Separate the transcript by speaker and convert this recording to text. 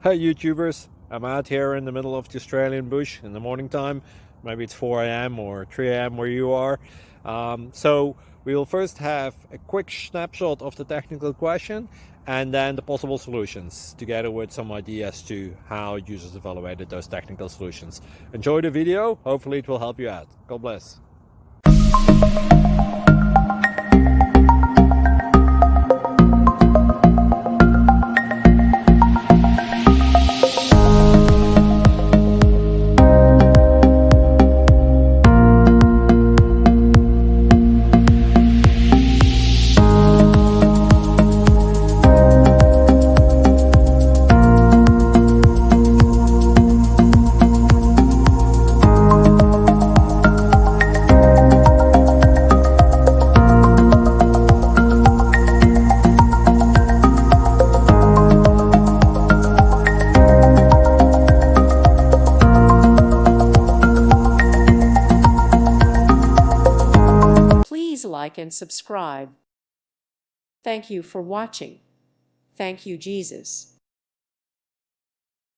Speaker 1: Hey YouTubers, I'm out here in the middle of the Australian bush in the morning time. Maybe it's 4 a.m. or 3 a.m. where you are. So we'll first have a quick snapshot of the technical question and then the possible solutions, together with some ideas to how users evaluated those technical solutions. Enjoy the video, hopefully it will help you out. God bless.
Speaker 2: Please like and subscribe. Thank you for watching. Thank you, Jesus.